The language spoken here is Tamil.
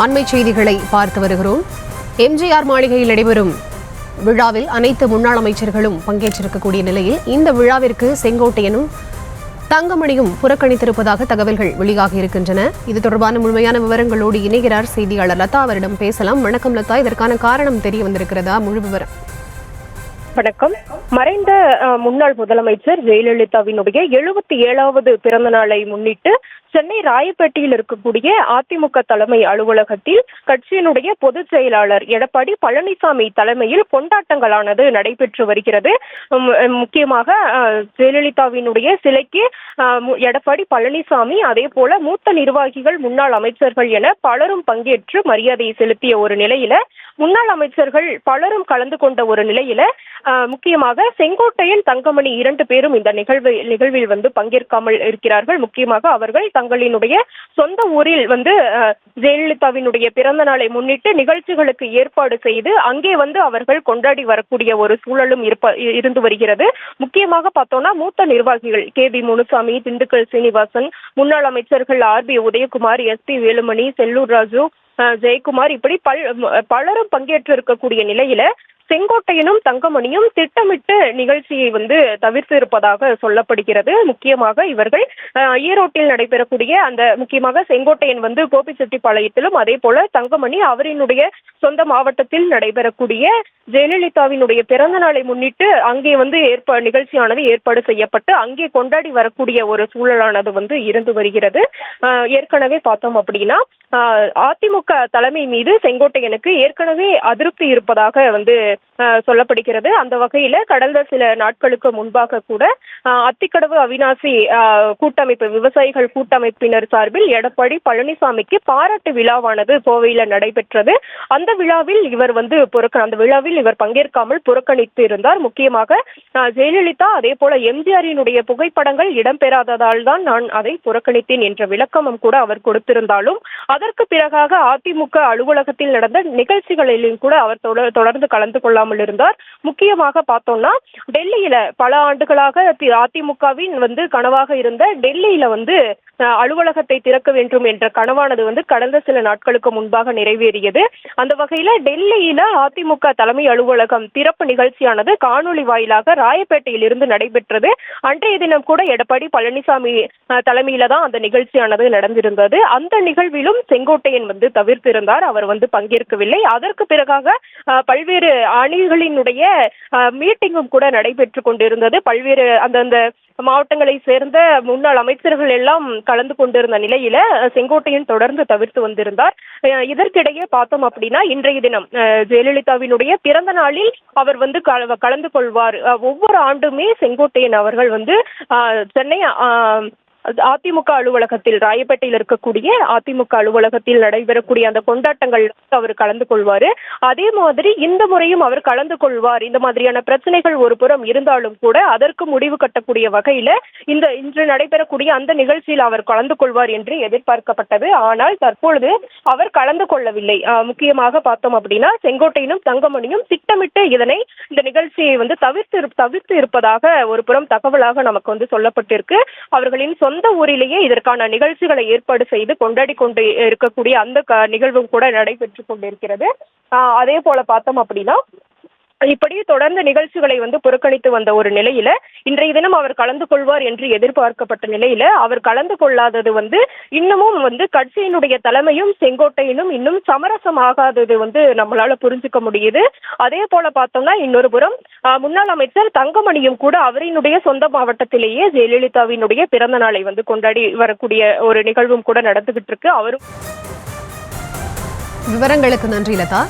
அண்மை செய்திகளை பார்த்து வருகிறோம். எம்ஜிஆர் மாளிகையில் நடைபெறும் விழாவில் அனைத்து முன்னாள் அமைச்சர்களும் பங்கேற்றிருக்கக்கூடிய நிலையில் இந்த விழாவிற்கு செங்கோட்டையனும் தங்கமணியும் புறக்கணித்திருப்பதாக தகவல்கள் வெளியாகி இருக்கின்றன. இது தொடர்பான முழுமையான விவரங்களோடு இணைகிறார் செய்தியாளர் லதா. அவரிடம் பேசலாம். வணக்கம் லதா, இதற்கான காரணம் தெரிய வந்திருக்கிறதா? முழு விவரம். வணக்கம். மறைந்த முன்னாள் முதலமைச்சர் ஜெயலலிதாவினுடைய 77வது பிறந்த நாளை முன்னிட்டு சென்னை ராயப்பேட்டையில் இருக்கக்கூடிய அதிமுக தலைமை அலுவலகத்தில் கட்சியினுடைய பொதுச் செயலாளர் எடப்பாடி பழனிசாமி தலைமையில் கொண்டாட்டங்களானது நடைபெற்று வருகிறது. முக்கியமாக ஜெயலலிதாவினுடைய சிலைக்கு எடப்பாடி பழனிசாமி, அதே போல மூத்த நிர்வாகிகள், முன்னாள் அமைச்சர்கள் என பலரும் பங்கேற்று மரியாதையை செலுத்திய ஒரு நிலையில, முன்னாள் அமைச்சர்கள் பலரும் கலந்து கொண்ட ஒரு நிலையில முக்கியமாக செங்கோட்டையன், தங்கமணி 2 பேரும் இந்த நிகழ்வில் பங்கேற்காமல் இருக்கிறார்கள். முக்கியமாக அவர்கள் தங்களினுடைய சொந்த ஊரில் ஜெயலலிதாவினுடைய பிறந்த நாளை முன்னிட்டு நிகழ்ச்சிகளுக்கு ஏற்பாடு செய்து அங்கே அவர்கள் கொண்டாடி வரக்கூடிய ஒரு சூழலும் இருந்து வருகிறது. முக்கியமாக பார்த்தோம்னா மூத்த நிர்வாகிகள் KV முனுசாமி, திண்டுக்கல் சீனிவாசன், முன்னாள் அமைச்சர்கள் RB உதயகுமார், SP வேலுமணி, செல்லூர் ராஜு, ஜெயக்குமார், இப்படி பலரும் பங்கேற்று இருக்கக்கூடிய நிலையில செங்கோட்டையனும் தங்கமணியும் திட்டமிட்டு நிகழ்ச்சியை தவிர்த்து இருப்பதாக சொல்லப்படுகிறது. முக்கியமாக இவர்கள் ஈரோட்டில் நடைபெறக்கூடிய முக்கியமாக செங்கோட்டையன் கோபிச்செட்டிப்பாளையத்திலும், அதே போல தங்கமணி அவரினுடைய சொந்த மாவட்டத்தில் நடைபெறக்கூடிய ஜெயலலிதாவினுடைய பிறந்த நாளை முன்னிட்டு அங்கே நிகழ்ச்சியானது ஏற்பாடு செய்யப்பட்டு அங்கே கொண்டாடி வரக்கூடிய ஒரு சூழலானது இருந்து வருகிறது. ஏற்கனவே பார்த்தோம் அப்படின்னா அதிமுக தலைமை மீது செங்கோட்டையனுக்கு ஏற்கனவே அதிருப்தி இருப்பதாக சொல்லப்படுகிறது. அந்த வகையில கடந்த சில நாட்களுக்கு முன்பாக கூட அத்திக்கடவு அவிநாசி கூட்டமைப்பு, விவசாயிகள் கூட்டமைப்பினர் சார்பில் எடப்பாடி பழனிசாமிக்கு பாராட்டு விழாவானது கோவையில நடைபெற்றது. அந்த விழாவில் இவர் பங்கேற்காமல் புறக்கணித்து இருந்தார். முக்கியமாக ஜெயலலிதா, அதே போல எம்ஜிஆரினுடைய புகைப்படங்கள் இடம்பெறாததால் தான் நான் அதை புறக்கணித்தேன் என்ற விளக்கமும் கூட அவர் கொடுத்திருந்தாலும், அதற்கு பிறகாக அதிமுக அலுவலகத்தில் நடந்த நிகழ்ச்சிகளிலும் கூட அவர் தொடர்ந்து கலந்து கொள்ளாமல் இருந்தார். முக்கியமாக பார்த்தோம்னா டெல்லியில பல ஆண்டுகளாக அதிமுகவின் கனவாக இருந்த டெல்லியில அலுவலகத்தை திறக்க வேண்டும் என்ற கனவானது கடந்த சில நாட்களுக்கு முன்பாக நிறைவேறியது. அந்த வகையில டெல்லியில அதிமுக தலைமை அலுவலகம் திறப்பு நிகழ்ச்சியானது காணொலி வாயிலாக ராயப்பேட்டையில் இருந்து நடைபெற்றது. அன்றைய தினம் கூட எடப்பாடி பழனிசாமி தலைமையில தான் அந்த நிகழ்ச்சியானது நடந்திருந்தது. அந்த நிகழ்விலும் செங்கோட்டையன் தவிர்த்திருந்தார். அவர் பங்கேற்கவில்லை. அதற்கு பிறகாக பல்வேறு அணிகளினுடைய மீட்டிங்கும் கூட நடைபெற்று கொண்டிருந்தது. பல்வேறு அந்தந்த மாவட்டங்களை சேர்ந்த முன்னாள் அமைச்சர்கள் எல்லாம் கலந்து கொண்டிருந்த நிலையில செங்கோட்டையன் தொடர்ந்து தவிர்த்து வந்திருந்தார். இதற்கிடையே பார்த்தோம் அப்படின்னா இன்றைய தினம் ஜெயலலிதாவினுடைய பிறந்த நாளில் அவர் கலந்து கொள்வார். ஒவ்வொரு ஆண்டுமே செங்கோட்டையன் அவர்கள் சென்னை அதிமுக அலுவலகத்தில், ராயப்பேட்டையில் இருக்கக்கூடிய அதிமுக அலுவலகத்தில் நடைபெறக்கூடிய அந்த கொண்டாட்டங்கள் அவர் கலந்து கொள்வாரு. அதே மாதிரி இந்த முறையும் அவர் கலந்து கொள்வார். இந்த மாதிரியான பிரச்சனைகள் ஒரு புறம் இருந்தாலும் கூட அதற்கு முடிவு கட்டக்கூடிய வகையில இன்று நடைபெறக்கூடிய அந்த நிகழ்ச்சியில் அவர் கலந்து கொள்வார் என்று எதிர்பார்க்கப்பட்டது. ஆனால் தற்பொழுது அவர் கலந்து கொள்ளவில்லை. முக்கியமாக பார்த்தோம் அப்படின்னா செங்கோட்டையனும் தங்கமணியும் திட்டமிட்டு இந்த நிகழ்ச்சியை தவிர்த்து இருப்பதாக ஒரு புறம் தகவலாக நமக்கு சொல்லப்பட்டிருக்கு. அவர்களின் சொந்த ஊரிலேயே இதற்கான நிகழ்ச்சிகளை ஏற்பாடு செய்து கொண்டாடி கொண்டு இருக்கக்கூடிய அந்த நிகழ்வும் கூட நடைபெற்று கொண்டிருக்கிறது. அதே போல பார்த்தோம் அப்படின்னா இப்படி தொடர்ந்து நிகழ்ச்சிகளை புறக்கணித்து வந்த ஒரு நிலையில இன்றைய தினம் அவர் கலந்து கொள்வார் என்று எதிர்பார்க்கப்பட்ட நிலையில அவர் கலந்து கொள்ளாதது இன்னமும் கட்சியினுடைய தலைமையும் செங்கோட்டையனும் இன்னும் சமரசமாகாதது நம்மளால புரிஞ்சுக்க முடியுது. அதே போல பார்த்தோம்னா இன்னொரு புறம் முன்னாள் அமைச்சர் தங்கமணியும் கூட அவரினுடைய சொந்த மாவட்டத்திலேயே ஜெயலலிதாவினுடைய பிறந்த நாளை கொண்டாடி வரக்கூடிய ஒரு நிகழ்வும் கூட நடந்துகிட்டு இருக்கு. அவரும் விவரங்களுக்கு நன்றி லதா.